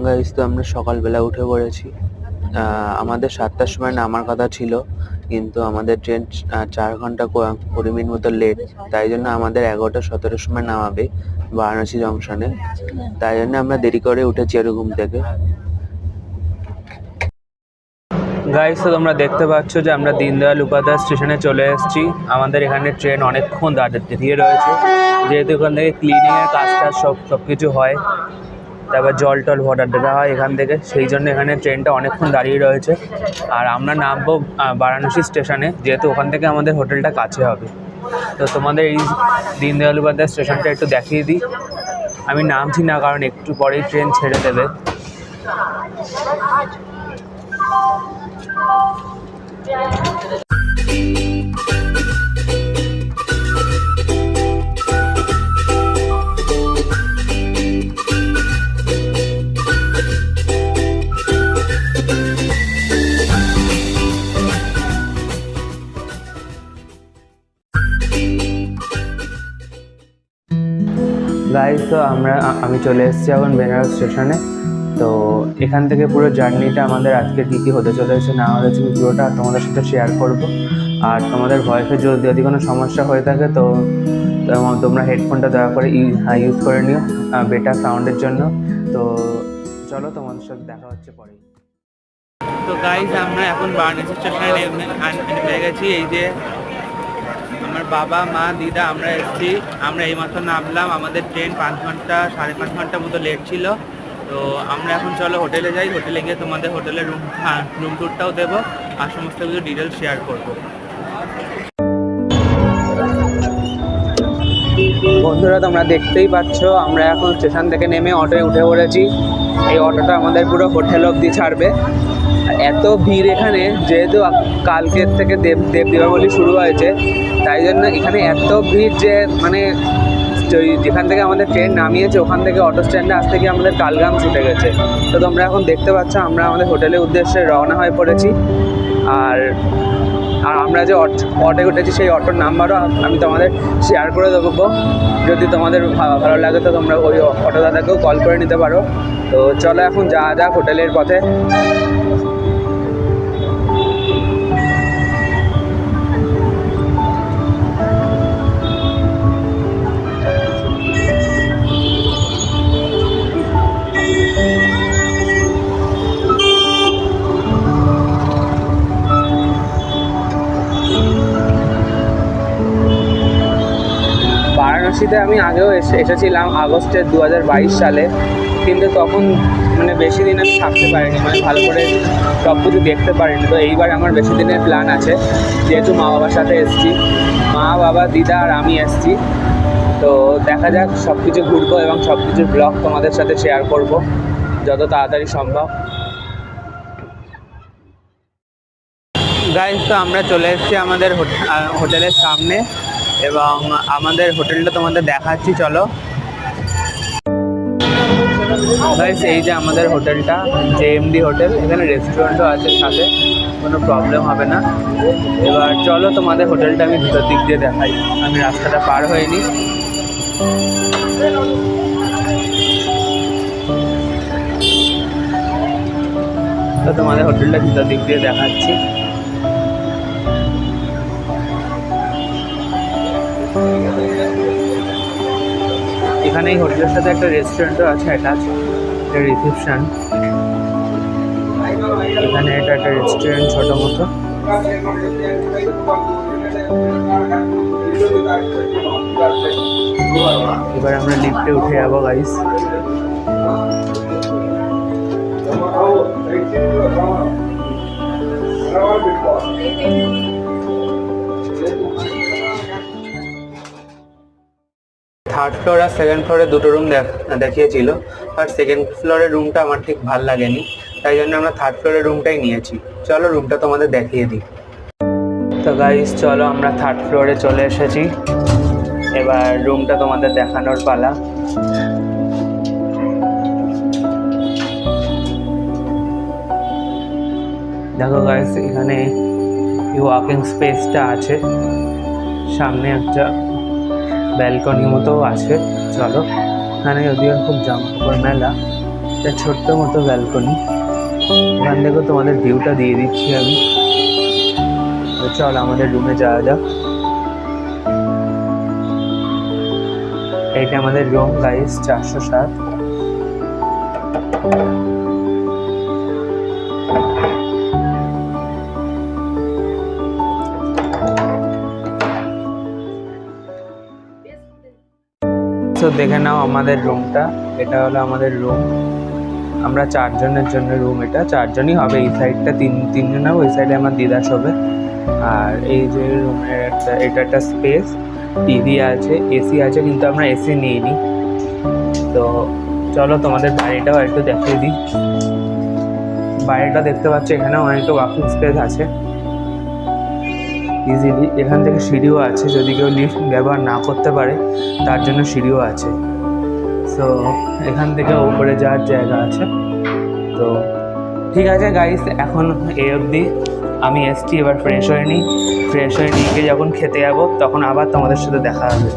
Guys, তো আমরা সকালবেলা উঠে পড়েছি। আমাদের 7টার সময় নামার কথা ছিল, কিন্তু আমাদের ট্রেন 4 ঘন্টা 20 মিনিট মতো লেট। তাই জন্য আমাদের 11:17 সময় নামাবে বারাণসী জংশনে। তাই জন্য আমরা দেরি করে উঠেছি আর ঘুম থেকে। গাইস, তো তোমরা দেখতে পাচ্ছ যে আমরা দীনদয়াল উপাধ্যায় স্টেশনে চলে এসেছি। আমাদের এখানে ট্রেন অনেকক্ষণ দাঁড়িয়ে রয়েছে, যেহেতু এখান থেকে ক্লিনিংয়ের কাজটা সব কিছু হয়, তারপর জল টল ভরাট দেওয়া হয় এখান থেকে, সেই জন্য এখানে ট্রেনটা অনেকক্ষণ দাঁড়িয়ে রয়েছে। আর আমরা নামবো বারাণসী স্টেশনে, যেহেতু ওখান থেকে আমাদের হোটেলটা কাছে হবে। তো তোমাদের এই দীনদয়াল উপাধ্যায় স্টেশনটা একটু দেখিয়ে দিই। আমি নামছি না, কারণ একটু পরেই ট্রেন ছেড়ে দেবে। গাইস, তো আমি চলে এসেছি এখন বেনারস স্টেশনে। তো এখান থেকে পুরো জার্নিটা আমাদের আজকে কী কী হতে চলেছে না হয়েছে পুরোটা তোমাদের সাথে শেয়ার করব। আর তোমাদের ভয়েসে যদি কোনো সমস্যা হয়ে থাকে তো তোমরা হেডফোনটা দয়া করে ইউজ করে নিও বেটার সাউন্ডের জন্য। তো চলো, তোমাদের সাথে দেখা হচ্ছে পরে। তো গাইস, আমরা এখন বারাণসী স্টেশনে নেমে গেছি। এই যে আমার বাবা, মা, দিদা, আমরা এসেছি। আমরা এইমাত্র নামলাম। আমাদের ট্রেন 5.5 ঘন্টা মতো লেট ছিল। তো আমরা এখন চলো হোটেলে যাই। হোটেলে গিয়ে তোমাদের হোটেলের রুম ট্যুরটাও দেবো আর সমস্ত কিছু ডিটেলস শেয়ার করবো। বন্ধুরা, তোমরা দেখতেই পাচ্ছ আমরা এখন স্টেশন থেকে নেমে অটোয় উঠে পড়েছি। এই অটোটা আমাদের পুরো হোটেল অবধি ছাড়বে। এত ভিড় এখানে, যেহেতু কালকের থেকে দেব দীপাবলি শুরু হয়েছে, তাই জন্য এখানে এত ভিড় যে মানে যেখান থেকে আমাদের ট্রেন নামিয়েছে ওখান থেকে অটো স্ট্যান্ডে আসতে গিয়ে আমাদের কালঘাম ছুটে গেছে। তো তোমরা এখন দেখতে পাচ্ছ আমরা আমাদের হোটেলের উদ্দেশ্যে রওনা হয়ে পড়েছি। আর আমরা যে অটোয় উঠেছি সেই অটোর নাম্বারও আমি তোমাদের শেয়ার করে দেবো। যদি তোমাদের ভালো লাগে তো তোমরা ওই অটো দাদাকেও কল করে নিতে পারো। তো চলো এখন যাওয়া যাক হোটেলের পথে। বারাণসীতে আমি আগেও এসেছিলাম আগস্টের 2022 সালে, কিন্তু তখন মানে বেশি দিন আমি থাকতে পারিনি, মানে ভালো করে সব কিছু দেখতে পারিনি। তো এইবার আমার বেশি দিনের প্ল্যান আছে, যেহেতু মা বাবার সাথে এসেছি। মা, বাবা, দিদা আর আমি এসেছি। তো দেখা যাক, সব কিছু ঘুরবো এবং সব কিছুর ব্লগ তোমাদের সাথে শেয়ার করব যত তাড়াতাড়ি সম্ভব। গাইস, তো আমরা চলে এসেছি আমাদের হোটেলের সামনে এবং আমাদের হোটেলটা তোমাদের দেখাচ্ছি, চলো। গাইস, এই যে আমাদের হোটেলটা, জেএমডি হোটেল। এখানে রেস্টুরেন্টও আছে সাথে, কোনো প্রবলেম হবে না। এবার চলো তোমাদের হোটেলটা আমি ভিতর দিক দিয়ে দেখাই, আমি রাস্তাটা পার হইনি। তো তোমাদের হোটেলটা ভিতর দিক দিয়ে দেখাচ্ছি। এখানে এই হোটেলের সাথে একটা রেস্টুরেন্টও আছে অ্যাটাচ, একটা রিসেপশন। এখানে এটা একটা রেস্টুরেন্ট ছোটো মতো। এবার আমরা লিফটে উঠে যাবো গাইস। থার্ড ফ্লোর আর সেকেন্ড ফ্লোরে দুটো রুম দেখিয়েছিল, আর সেকেন্ড ফ্লোরের রুমটা আমার ঠিক ভাল লাগেনি, তাই জন্য আমরা থার্ড ফ্লোরের রুমটাই নিয়েছি। চলো রুমটা তোমাদের দেখিয়ে দিই। তো গাইস, চলো আমরা থার্ড ফ্লোরে চলে এসেছি। এবার রুমটা তোমাদের দেখানোর পালা। দেখো গাইস, এখানে ওয়াকিং স্পেসটা আছে, সামনে একটা ব্যালকনি মতো আছে। চলো, এখানে যদিও খুব জামাকাপড় মেলা, একটা ছোট্ট মতো ব্যালকনি, এখান থেকে তোমাদের ভিউটা দিয়ে দিচ্ছি আমি। তো চল আমাদের রুমে যাওয়া যাক। এইটা আমাদের রুম গাইস, 407। তো দেখে নাও আমাদের রুমটা, এটা হলো আমাদের রুম। আমরা 4 জনের জন্য রুম, এটা 4 জনই হবে। এই সাইডটা তিনজন হবে, ওই সাইডে আমার দিদা শোবে। আর এই যে রুমের এটা একটা স্পেস, টিভি আছে, এসি আছে, কিন্তু আমরা এসি নিইনি। তো চলো তোমাদের বাড়িটাও একটু দেখিয়ে দিই। বাড়িটা দেখতে পাচ্ছ, এখানে অনেকটা ওয়াকিং স্পেস আছে ইজিলি। এখান থেকে সিঁড়িও আছে, যদি কেউ লিফট ব্যবহার না করতে পারে তার জন্য সিঁড়িও আছে। তো এখান থেকে উপরে যাওয়ার জায়গা আছে। তো ঠিক আছে গাইস, এখন এই অবধি আমি এসছি। এবার ফ্রেশ হয়ে নিই, ফ্রেশ হয়ে নিয়ে যখন খেতে যাবো তখন আবার তোমাদের সাথে দেখা হবে।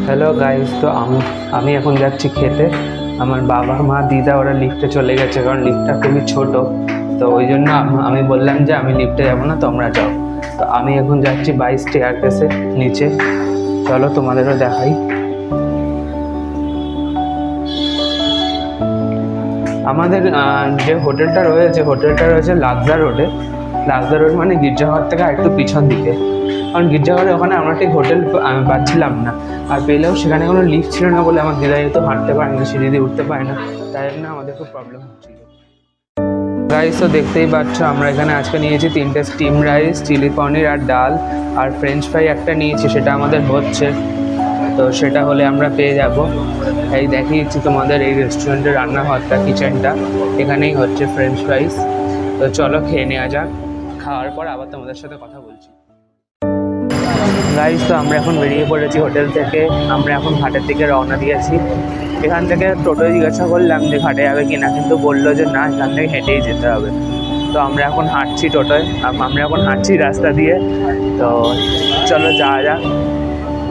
হ্যালো গাইস, তো আমি এখন যাচ্ছি খেতে। আমার বাবা মা দিদা ওরা লিফটে চলে গেছে, কারণ লিফটটা খুবই ছোট। তো ওই জন্য আমি বললাম যে আমি লিফটে যাবো না, তোমরা যাও। তো আমি এখন যাচ্ছি 22 স্টেয়ারকেসে নিচে। চলো তোমাদেরও দেখাই। আমাদের যে হোটেলটা রয়েছে লাক্সা রোডে। লাক্সা রোড মানে গির্জাঘর থেকে আরেকটু পিছন দিকে। কারণ গির্জাঘরের ওখানে আমরা ঠিক হোটেল পাচ্ছিলাম না, আর পেলেও সেখানে কোনো লিফট ছিল না বলে আমার দিদা যেহেতু হাঁটতে পারে না, সিঁড়ি দিয়ে উঠতে পারে না, তাই জন্য আমাদের খুব প্রবলেম হচ্ছিল। রাইস তো দেখতেই পাচ্ছ, আমরা এখানে আজকে নিয়েছি 3টে স্টিম রাইস, চিলি পনির আর ডাল, আর ফ্রেঞ্চ ফ্রাই একটা নিয়েছি, সেটা আমাদের হচ্ছে। তো সেটা হলে আমরা পেয়ে যাব। এই দেখিয়েছি তোমাদের এই রেস্টুরেন্টের রান্নাঘরটা, কিচেনটা, এখানেই হচ্ছে ফ্রেঞ্চ ফ্রাইস। তো চলো খেয়ে নেওয়া যাক, খাওয়ার পর আবার তোমাদের সাথে কথা বলছি। গাইস তো আমরা এখন বেরিয়ে পড়েছি হোটেল থেকে। আমরা এখন ঘাটের দিকে রওনা দিয়েছি। এখান থেকে টোটো জিজ্ঞাসা করলাম যে ঘাটে যাবে কিনা, কিন্তু বললো যে না, এখান থেকে হেঁটেই যেতে হবে। তো আমরা এখন হাঁটছি আমরা এখন হাঁটছি রাস্তা দিয়ে। তো চলো যাওয়া যাক।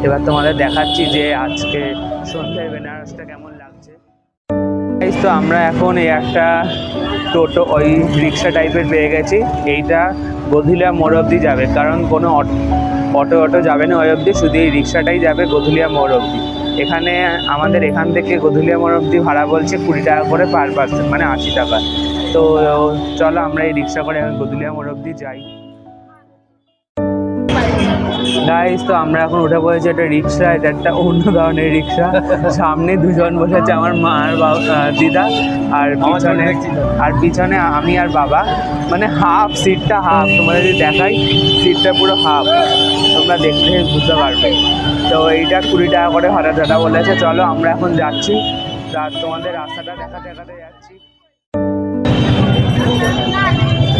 এবার তোমাদের দেখাচ্ছি যে আজকে সন্ধ্যায় বেনারসটা কেমন লাগছে। তো আমরা এখন এই একটা টোটো, ওই রিক্সা টাইপের পেয়ে গেছি। এইটা গধুলিয়া মোড় অবধি যাবে, কারণ কোনো অটো যাবে না ওই অবধি, শুধু এই রিক্সাটাই যাবে গধুলিয়া মোড় অবধি। এখানে আমাদের এখান থেকে গধুলিয়া মোড় অবধি ভাড়া বলছে 20 টাকা করে পার পার্সন, মানে 80 টাকা। তো চলো আমরা এই রিক্সা করে এখন গধুলিয়া মোড় অবধি যাই। গাইস তো আমরা এখন উঠে পড়েছি একটা রিক্সা। এটা একটা অন্য ধরনের রিক্সা। সামনে দুজন বসেছে, আমার মা আর দিদা, আর পিছনে আমি আর বাবা। মানে হাফ, সিটটা হাফ। তোমাদের যদি দেখাই, সিটটা পুরো হাফ, তোমরা দেখলে বুঝতে পারবে। তো এইটা 20 টাকা করে ভাড়া বলেছে। চলো আমরা এখন যাচ্ছি, তোমাদের রাস্তাটা দেখাতে যাচ্ছি।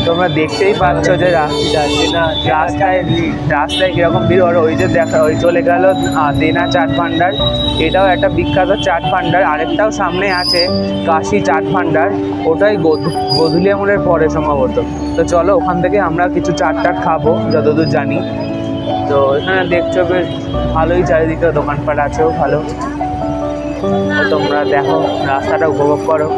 তোমরা দেখতেই পাচ্ছ যে রাস্তায় কিরকম ভিড়। ওই যে ওই চলে গেল দেনা চাট ভান্ডার, এটাও একটা বিখ্যাত চাট ভান্ডার। আরেকটাও সামনে আছে কাশি চাট ভান্ডার, ওটাই গধুলিয়া মোড়ের পরে সম্ভবত। তো চলো ওখান থেকে আমরা কিছু চাট খাবো যতদূর জানি। তো এখানে দেখছো বেশ ভালোই, চারিদিকে দোকানপাট আছেও ভালো। তোমরা দেখো, রাস্তাটা উপভোগ করো।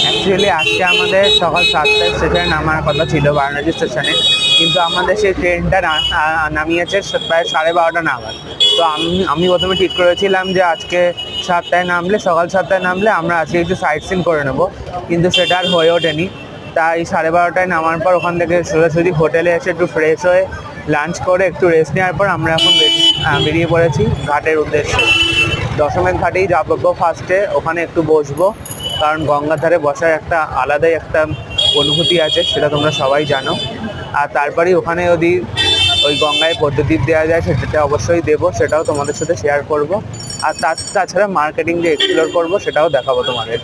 অ্যাকচুয়ালি আজকে আমাদের সকাল 7টায় স্টেশনে নামার কথা ছিল, বারাণসী স্টেশনে, কিন্তু আমাদের সেই ট্রেনটা নামিয়েছে প্রায় 12:30 নাগাদ। তো আমি প্রথমে ঠিক করেছিলাম যে আজকে 7টায় নামলে, সকাল 7টায় নামলে আমরা আজকে একটু সাইট সিন করে নেবো, কিন্তু সেটা আর হয়ে ওঠেনি। তাই 12:30টায় নামার পর ওখান থেকে সোজাসুজি হোটেলে এসে একটু ফ্রেশ হয়ে লাঞ্চ করে একটু রেস্ট নেওয়ার পর আমরা এখন বেরিয়ে পড়েছি ঘাটের উদ্দেশ্যে। দশমের ঘাটেই যাবো ফার্স্টে, ওখানে একটু বসবো, কারণ গঙ্গার ধারে বসার একটা আলাদাই একটা অনুভূতি আছে, সেটা তোমরা সবাই জানো। আর তারপরেই ওখানে যদি ওই গঙ্গায় পদ্মদ্বীপ দেওয়া যায় সেটা অবশ্যই দেবো, সেটাও তোমাদের সাথে শেয়ার করব। আর তাছাড়া মার্কেটিং যে এক্সপ্লোর করবো সেটাও দেখাবো তোমাদের।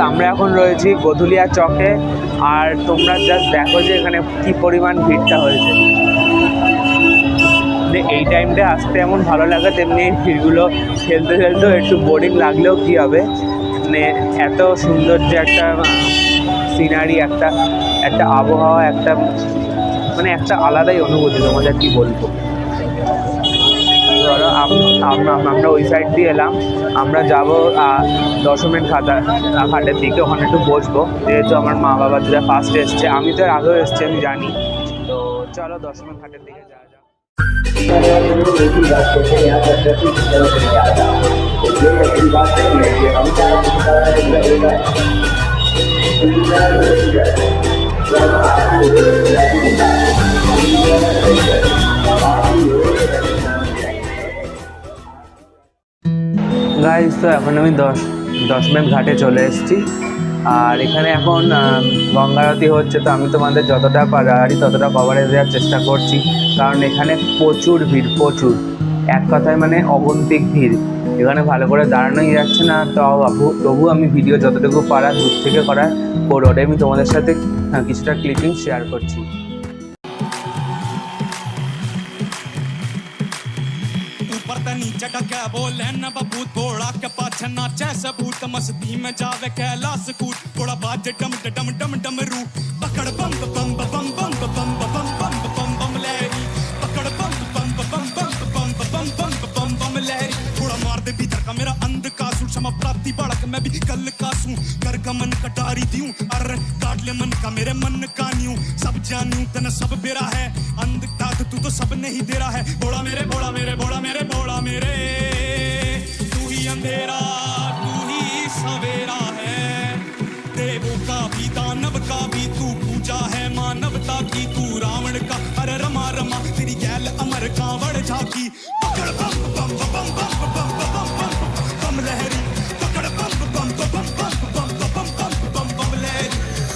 আমরা এখন রয়েছি গধুলিয়া চকে, আর তোমরা জাস্ট দেখো যে এখানে কি পরিমাণ ভিড়টা হয়েছে। মানে এই টাইমটা আসতে এমন ভালো লাগে, তেমনি এই ভিড়গুলো খেলতে খেলতেও একটু বোরিং লাগলেও কী হবে, মানে এত সৌন্দর্য একটা সিনারি, একটা আবহাওয়া, মানে একটা আলাদাই অনুভূতি, তোমাদের কি বলবো। ধরো আমরা ওই সাইড দিয়ে এলাম, আমরা যাবো দশমের ঘাটের দিকে, ওখানে একটু বসবো, যেহেতু আমার মা বাবা দুটা ফার্স্ট এসছে, আমি তো এর আগেও এসছি, আমি জানি। তো চলো দশমের ঘাটের দিকে যাওয়া যাক। গাইজ, তো এখন আমি দশমের ঘাটে চলে এসেছি, আর এখানে এখন গঙ্গা আরতি হচ্ছে। তো আমি তোমাদের যতটা পারি ততটা কভারেজ দেওয়ার চেষ্টা করছি, কারণ এখানে প্রচুর ভিড়, প্রচুর, এক কথায় মানে অগন্তিক ভিড়। এখানে ভালো করে দাঁড়ানোই যাচ্ছে না, তবু আমি ভিডিও যতটুকু পারা দূর থেকে করার ওটাই আমি তোমাদের সাথে কিছুটা ক্লিপিং শেয়ার করছি। नीचे क्या बोले न बबूत थोड़ा के पाछे नाचे सबूत मस्ती में जावे कैलाश कूद थोड़ा बाजे डम डम डम डम रू पकड़ बम बम बम बम बम बम बम बम बम लहरी पकड़ बम बम बम बम बम बम बम बम लहरी थोड़ा मार दे भीतर का मेरा अंधकासु क्षमा प्राप्ति बढ़क मैं भी कल कासू कर का मन कटारी दियूं अरे काट ले मन का मेरे मन का न्यू सब जानू तना सब बेरा है अंधता तू तो सब नहीं दे रहा है बोला मेरे बोला मेरे बोला मेरे बोला मेरे तू ही अंधेरा तू ही सवेरा है देवों का भी दानव का भी तू पूजा है मानवता की तू रावण का अरे रमा रमा तेरी गैल अमर कांवड़ झाकी पकड़ बम बम बम बम बम बम बम बम लहरी पकड़ बम बम बम बम बम बम बम बम लहरी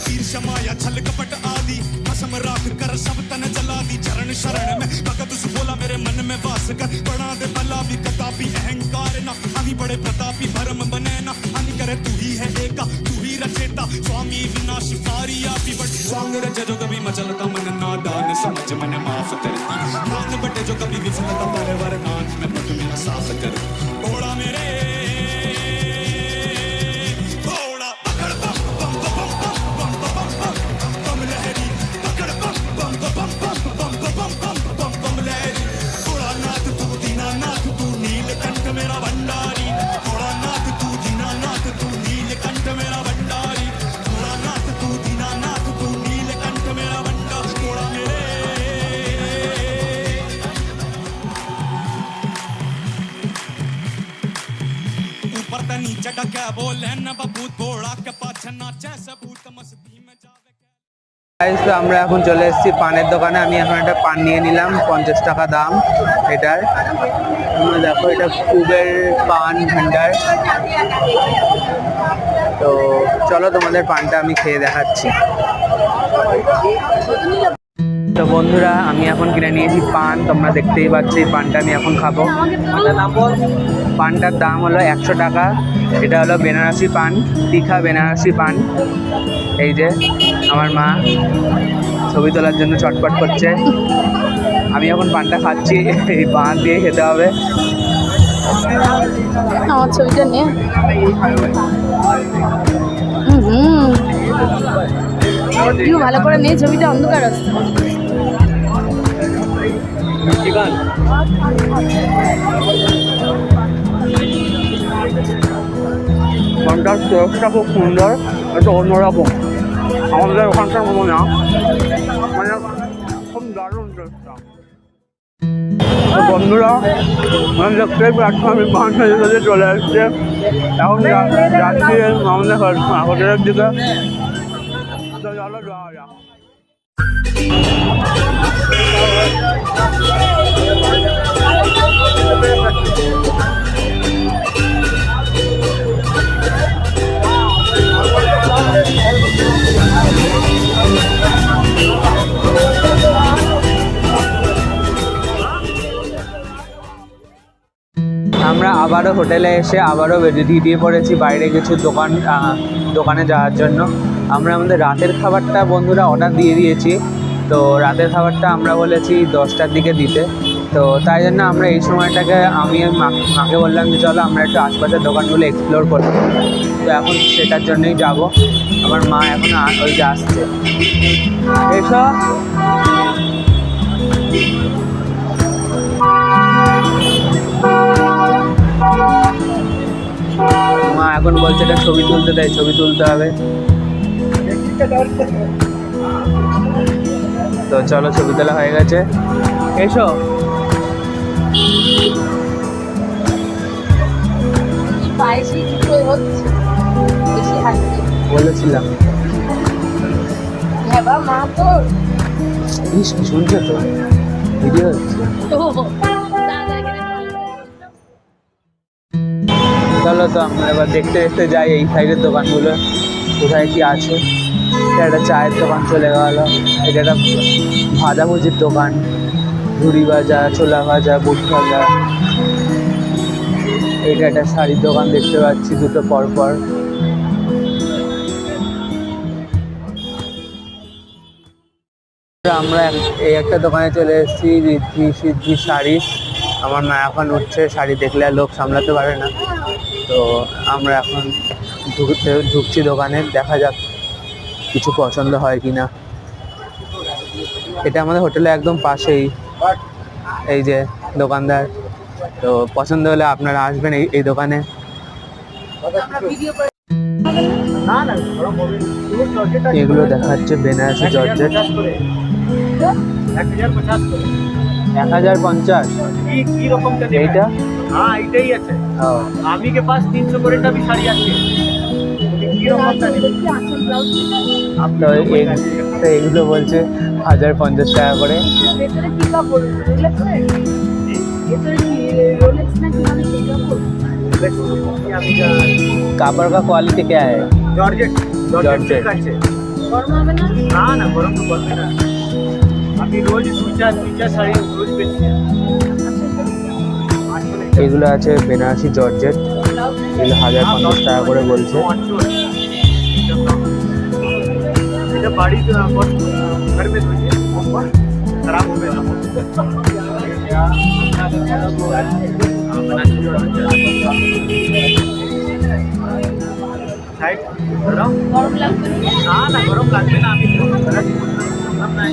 तीर शमाया छल कपट आदि कसम राख कर सब तन जला दी चरण शरण में भगत उस बोला मेरे मन में वास कर बना दे भला भी कतापी अहंकार ना अभी बड़े प्रतापी भरम बने ना हानि करे तू ही है एका तू ही रचेता स्वामी विनाशकारी आपी बट सांग रज जो कभी मचलता मन नादान समझ मन माफ करती ध्यान बटे जो कभी विफलता पर वरदान में पट में साफ कर ओड़ा मेरे ओड़ा पकड़ बम बम बम बम बम बम बम लहरी पकड़ बम बम बम बम बम बम लहरी ओड़ा नाथ तू दीनानाथ तू नीलकंठ मेरा भंडारी ओड़ा नाथ तू दीनानाथ तू नीलकंठ मेरा भंडारी ओड़ा नाथ तू दीनानाथ तू नीलकंठ मेरा भंडारी ओड़ा मेरे ऊपर त नीचे टका बोले न बबूत घोड़ा के पाछे नाचे सबूत मस्ती में जावे। তো আমরা এখন চলে এসেছি পানের দোকানে। আমি এখন একটা পান নিয়ে নিলাম, 50 টাকা দাম এটার। তোমরা দেখো, এটা কুবের পান ভান্ডার। তো চলো তোমাদের পানটা আমি খেয়ে দেখাচ্ছি। তো বন্ধুরা, আমি এখন কিনে নিয়েছি পান, তোমরা দেখতেই পাচ্ছ। এই পানটা আমি এখন খাবো। পানটার দাম হলো 100 টাকা। এটা হলো বেনারসি পান, তিখা বেনারসি পান। এই যে আমার মা ছবি তোলার জন্য ছটপট করছে। আমি এখন পানটা খাচ্ছি, এই পান দিয়ে খেতে হবে। আমার ছবিটা নে। ভালো করে নে ছবিটা, অন্ধকার আসছে। পানটার টেস্টটা খুব সুন্দর, এটা অন্যরকম, আমাদের ওখানকার মতো না, মানে খুব দারুণ টেস্টটা। তো বন্ধুরা, আমি দেখতেই পাচ্ছি আমি পান খেতে চলে আসছে। এখন যাচ্ছি আমাদের হোটেলের দিকে। তো চলো যাওয়া যাক। আমরা আবার আবারও হোটেলে এসে আবারও বেরিয়ে পড়েছি বাইরে কিছু দোকানে যাওয়ার জন্য। আমরা আমাদের রাতের খাবারটা বন্ধুরা অর্ডার দিয়ে দিয়েছি। তো রাতের খাবারটা আমরা বলেছি 10টার দিকে দিতে। তো তাই জন্য আমরা এই সময়টাকে আমি মাকে বললাম যে চলো আমরা একটু আশপাশের দোকানগুলো এক্সপ্লোর করবো। তো এখন সেটার জন্যই যাব। আমার মা এখন ওই যে আসছে। এসো। মা এখন বলছে এটা ছবি তুলতে দেয়, ছবি তুলতে হবে। তো চলো ছবি তোলা হয়ে গেছে, এসো। বলেছিলাম কি শুনছো তো, ভিডিও হচ্ছে। চলো তো আমরা এবার দেখতে দেখতে যাই এই সাইডের দোকানগুলো কোথায় কি আছে। এটা একটা চায়ের দোকান চলে গেল, এটা একটা ভাজাভুজির দোকান, ঝুড়ি ভাজা, ছোলা ভাজা, বুট ভাজা। এটা একটা শাড়ির দোকান দেখতে পাচ্ছি দুটো পরপর। আমরা এই একটা দোকানে চলে এসেছি, ঋদ্ধি সিদ্ধি শাড়ি। আমার মা এখন উঠছে, শাড়ি দেখলে আর লোক সামলাতে পারে না। তো আমরা এখন ঢুকছি দোকানে, দেখা যাক কিছু পছন্দ হয় কিনা। এটা আমাদের হোটেলে একদম পাশেই এই যে দোকানদার। তো পছন্দ হলে আপনারা আসবেন এই দোকানে। এগুলো দেখাচ্ছে বেনারসি জর্জেট। 1050 এইটা? हाँ এটাই আছে। আমি के पास 300 করেটা भी শাড়ি আছে। কি রকম জানি তো এগুলো বলছে 1050 টাকা করে। কাপড় का क्वालिटी क्या है? Georgette georgette. আছে। না না গরম তো করবে না। আমি রোজ দুই চার শাড়ি রোজ বেচি। এগুলো আছে বেনারসি জর্জেট, এগুলো 1050 টাকা করে বলছে। এটা বাড়ি घर में धोइए खराब हो गया। সাইড ধরো না না গরম লাগবে না। আমি গলत বললাম না,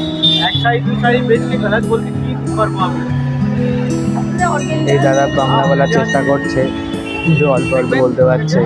এক শাড়ি দুই শাড়ি বেচকে গলत বলতে কি করবো আমি। এই দাদা বাংলা বলার চেষ্টা করছে, কিন্তু অল্প অল্প বলতে পারছে।